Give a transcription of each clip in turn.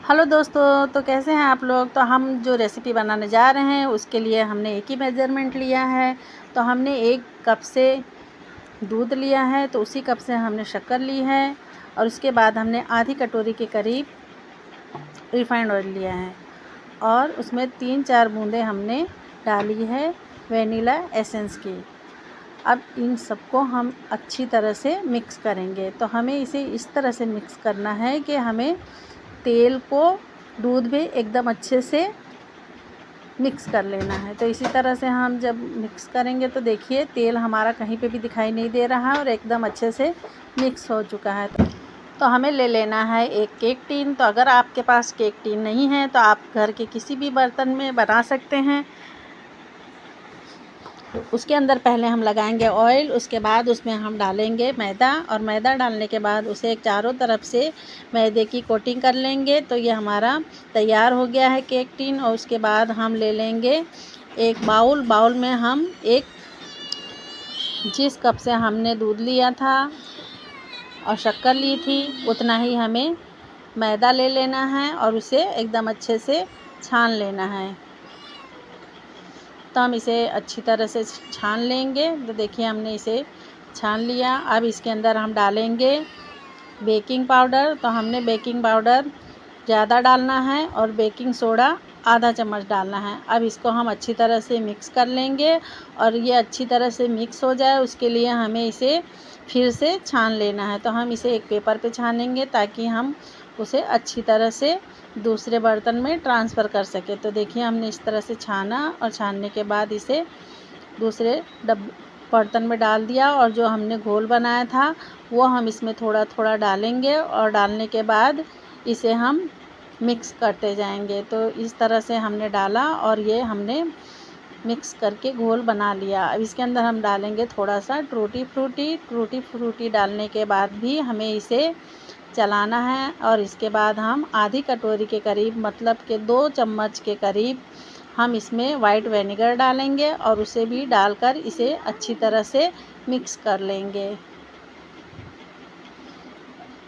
Hello दोस्तों, तो कैसे हैं आप लोग। तो हम जो रेसिपी बनाने जा रहे हैं उसके लिए हमने एक ही मेज़रमेंट लिया है। तो हमने 1 कप से दूध लिया है, तो उसी कप से हमने शक्कर ली है और उसके बाद हमने आधी कटोरी के करीब रिफ़ाइंड ऑयल लिया है और उसमें 3-4 बूंदें हमने डाली है वनीला एसेंस की। अब इन सबको हम अच्छी तरह से मिक्स करेंगे। तो हमें इसे इस तरह से मिक्स करना है कि हमें तेल को दूध में एकदम अच्छे से मिक्स कर लेना है। तो इसी तरह से हम जब मिक्स करेंगे तो देखिए तेल हमारा कहीं पे भी दिखाई नहीं दे रहा है और एकदम अच्छे से मिक्स हो चुका है। तो हमें ले लेना है एक केक टिन। तो अगर आपके पास केक टिन नहीं है तो आप घर के किसी भी बर्तन में बना सकते हैं। उसके अंदर पहले हम लगाएंगे ऑयल, उसके बाद उसमें हम डालेंगे मैदा और मैदा डालने के बाद उसे चारों तरफ से मैदे की कोटिंग कर लेंगे। तो ये हमारा तैयार हो गया है केक टिन। और उसके बाद हम ले लेंगे एक बाउल में हम जिस कप से हमने दूध लिया था और शक्कर ली थी उतना ही हमें मैदा ले लेना है और उसे एकदम अच्छे से छान लेना है। तो हम इसे अच्छी तरह से छान लेंगे। तो देखिए हमने इसे छान लिया। अब इसके अंदर हम डालेंगे बेकिंग पाउडर। तो हमने बेकिंग पाउडर ज़्यादा डालना है और बेकिंग सोडा आधा चम्मच डालना है। अब इसको हम अच्छी तरह से मिक्स कर लेंगे और ये अच्छी तरह से मिक्स हो जाए उसके लिए हमें इसे फिर से छान लेना है। तो हम इसे एक पेपर पे छानेंगे ताकि हम उसे अच्छी तरह से दूसरे बर्तन में ट्रांसफ़र कर सके। तो देखिए हमने इस तरह से छाना और छानने के बाद इसे दूसरे बर्तन में डाल दिया और जो हमने घोल बनाया था वो हम इसमें थोड़ा थोड़ा डालेंगे और डालने के बाद इसे हम मिक्स करते जाएंगे। तो इस तरह से हमने डाला और ये हमने मिक्स करके घोल बना लिया। अब इसके अंदर हम डालेंगे थोड़ा सा टूटी फ्रूटी डालने के बाद भी हमें इसे चलाना है और इसके बाद हम आधी कटोरी के करीब मतलब कि 2 चम्मच के करीब हम इसमें वाइट विनेगर डालेंगे और उसे भी डालकर इसे अच्छी तरह से मिक्स कर लेंगे।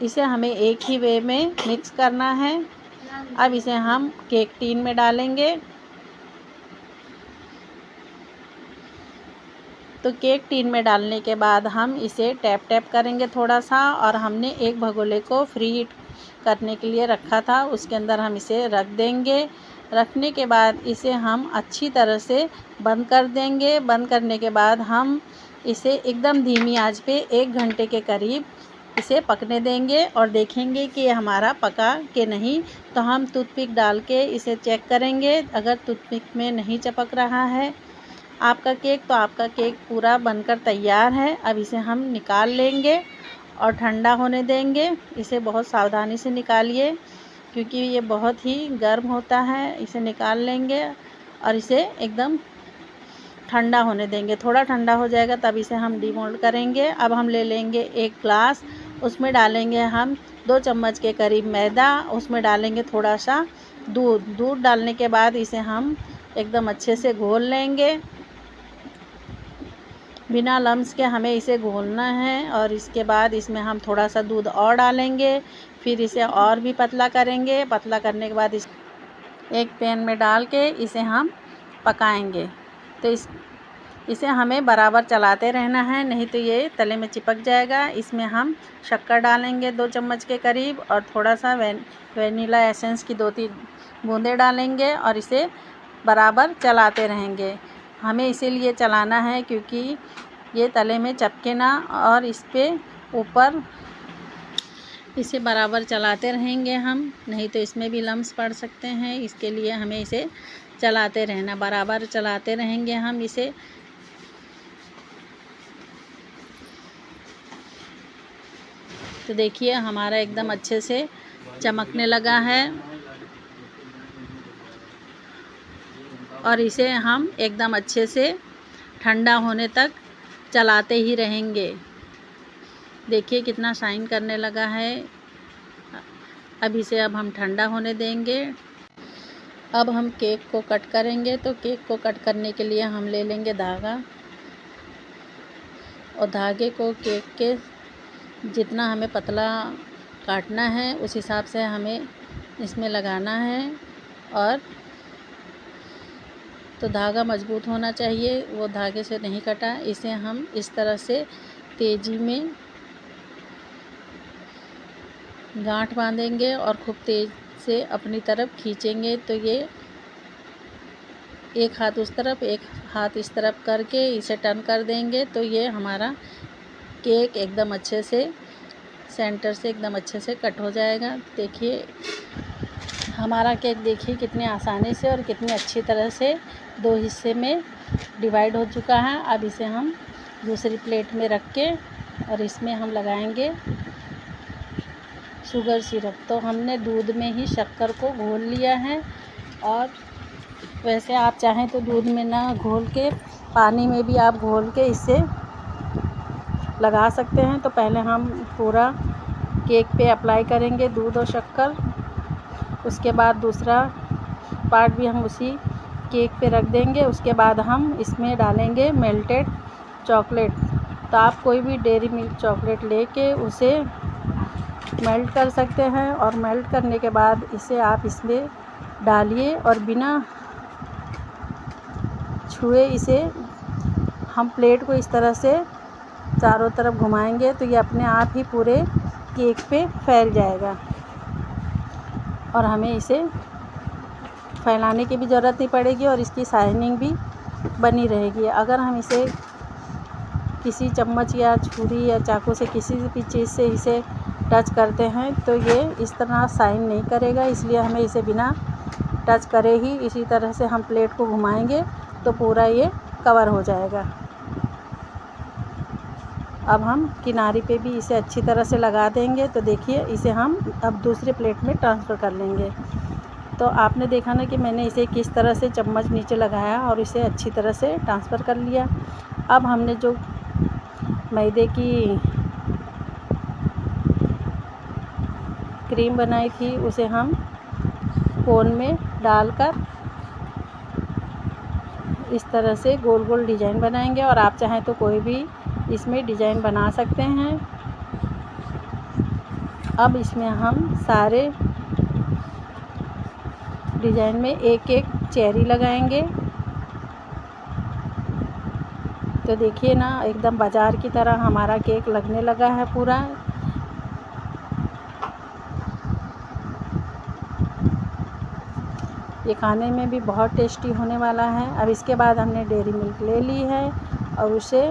इसे हमें एक ही वे में मिक्स करना है। अब इसे हम केक टिन में डालेंगे। तो केक टिन में डालने के बाद हम इसे टैप करेंगे थोड़ा सा और हमने एक भगोने को फ्री हीट करने के लिए रखा था उसके अंदर हम इसे रख देंगे। रखने के बाद इसे हम अच्छी तरह से बंद कर देंगे। बंद करने के बाद हम इसे एकदम धीमी आंच पे 1 घंटे के करीब इसे पकने देंगे और देखेंगे कि ये हमारा पका कि नहीं। तो हम टूथपिक डाल के इसे चेक करेंगे। अगर टूथपिक में नहीं चिपक रहा है आपका केक तो आपका केक पूरा बनकर तैयार है। अब इसे हम निकाल लेंगे और ठंडा होने देंगे। इसे बहुत सावधानी से निकालिए क्योंकि ये बहुत ही गर्म होता है। इसे निकाल लेंगे और इसे एकदम ठंडा होने देंगे। थोड़ा ठंडा हो जाएगा तब इसे हम डीमोल्ड करेंगे। अब हम ले लेंगे एक ग्लास, उसमें डालेंगे हम 2 चम्मच के करीब मैदा, उसमें डालेंगे थोड़ा सा दूध डालने के बाद इसे हम एकदम अच्छे से घोल लेंगे। बिना लम्स के हमें इसे घोलना है और इसके बाद इसमें हम थोड़ा सा दूध और डालेंगे। फिर इसे और भी पतला करेंगे। पतला करने के बाद एक पैन में डाल के इसे हम पकाएंगे। तो इसे हमें बराबर चलाते रहना है नहीं तो ये तले में चिपक जाएगा। इसमें हम शक्कर डालेंगे 2 चम्मच के करीब और थोड़ा सा वनीला एसेंस की 2-3 बूंदें डालेंगे और इसे बराबर चलाते रहेंगे। हमें इसीलिए चलाना है क्योंकि ये तले में चिपके ना और इस पे ऊपर इसे बराबर चलाते रहेंगे हम, नहीं तो इसमें भी लम्स पड़ सकते हैं। इसके लिए हमें इसे चलाते रहना, बराबर चलाते रहेंगे हम इसे। तो देखिए हमारा एकदम अच्छे से चमकने लगा है और इसे हम एकदम अच्छे से ठंडा होने तक चलाते ही रहेंगे। देखिए कितना शाइन करने लगा है। अब इसे हम ठंडा होने देंगे। अब हम केक को कट करेंगे। तो केक को कट करने के लिए हम ले लेंगे धागा और धागे को केक के जितना हमें पतला काटना है उस हिसाब से हमें इसमें लगाना है। और तो धागा मजबूत होना चाहिए, वो धागे से नहीं कटा। इसे हम इस तरह से तेज़ी में गांठ बांधेंगे और खूब तेज़ से अपनी तरफ खींचेंगे। तो ये एक हाथ उस तरफ एक हाथ इस तरफ करके इसे टर्न कर देंगे। तो ये हमारा केक एकदम अच्छे से सेंटर से एकदम अच्छे से कट हो जाएगा। देखिए हमारा केक देखिए कितनी आसानी से और कितनी अच्छी तरह से 2 हिस्से में डिवाइड हो चुका है। अब इसे हम दूसरी प्लेट में रख के और इसमें हम लगाएंगे शुगर सिरप। तो हमने दूध में ही शक्कर को घोल लिया है, और वैसे आप चाहें तो दूध में ना घोल के पानी में भी आप घोल के इसे लगा सकते हैं। तो पहले हम पूरा केक पे अप्लाई करेंगे दूध और शक्कर। उसके बाद दूसरा पार्ट भी हम उसी केक पे रख देंगे। उसके बाद हम इसमें डालेंगे मेल्टेड चॉकलेट। तो आप कोई भी डेयरी मिल्क चॉकलेट लेके उसे मेल्ट कर सकते हैं, और मेल्ट करने के बाद इसे आप इसमें डालिए और बिना छुए इसे हम प्लेट को इस तरह से चारों तरफ घुमाएंगे तो ये अपने आप ही पूरे केक पे फैल जाएगा, और हमें इसे फैलाने की भी ज़रूरत नहीं पड़ेगी और इसकी शाइनिंग भी बनी रहेगी। अगर हम इसे किसी चम्मच या छुरी या चाकू से किसी भी चीज़ से इसे टच करते हैं तो ये इस तरह शाइन नहीं करेगा, इसलिए हमें इसे बिना टच करे ही इसी तरह से हम प्लेट को घुमाएंगे तो पूरा ये कवर हो जाएगा। अब हम किनारे पे भी इसे अच्छी तरह से लगा देंगे। तो देखिए इसे हम अब दूसरे प्लेट में ट्रांसफ़र कर लेंगे। तो आपने देखा ना कि मैंने इसे किस तरह से चम्मच नीचे लगाया और इसे अच्छी तरह से ट्रांसफ़र कर लिया। अब हमने जो मैदे की क्रीम बनाई थी उसे हम कोन में डालकर इस तरह से गोल गोल डिज़ाइन बनाएंगे, और आप चाहें तो कोई भी इसमें डिज़ाइन बना सकते हैं। अब इसमें हम सारे डिज़ाइन में एक एक चेरी लगाएंगे। तो देखिए ना एकदम बाज़ार की तरह हमारा केक लगने लगा है पूरा। ये खाने में भी बहुत टेस्टी होने वाला है। अब इसके बाद हमने डेयरी मिल्क ले ली है और उसे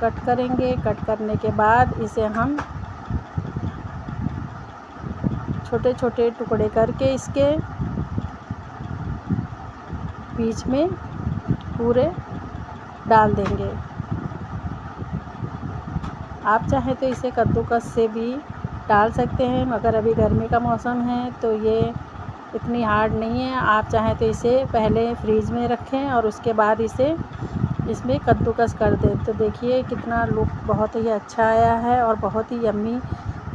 कट करेंगे। कट करने के बाद इसे हम छोटे छोटे टुकड़े करके इसके बीच में पूरे डाल देंगे। आप चाहें तो इसे कद्दूकस से भी डाल सकते हैं, मगर अभी गर्मी का मौसम है तो ये इतनी हार्ड नहीं है। आप चाहें तो इसे पहले फ्रीज में रखें और उसके बाद इसे इसमें कद्दूकस कर दें। तो देखिए कितना लुक बहुत ही अच्छा आया है और बहुत ही यम्मी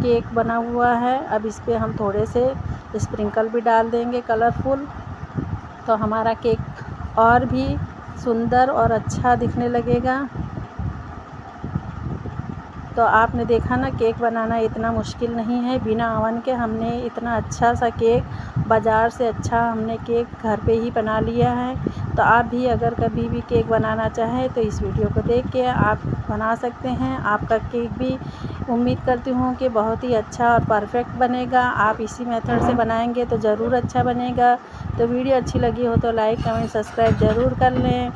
केक बना हुआ है। अब इस पर हम थोड़े से स्प्रिंकल भी डाल देंगे कलरफुल, तो हमारा केक और भी सुंदर और अच्छा दिखने लगेगा। तो आपने देखा ना केक बनाना इतना मुश्किल नहीं है। बिना ओवन के हमने इतना अच्छा सा केक बाज़ार से अच्छा हमने केक घर पे ही बना लिया है। तो आप भी अगर कभी भी केक बनाना चाहें तो इस वीडियो को देख के आप बना सकते हैं। आपका केक भी उम्मीद करती हूँ कि बहुत ही अच्छा और परफेक्ट बनेगा। आप इसी मेथड से बनाएंगे तो ज़रूर अच्छा बनेगा। तो वीडियो अच्छी लगी हो तो लाइक कमेंट सब्सक्राइब ज़रूर कर लें।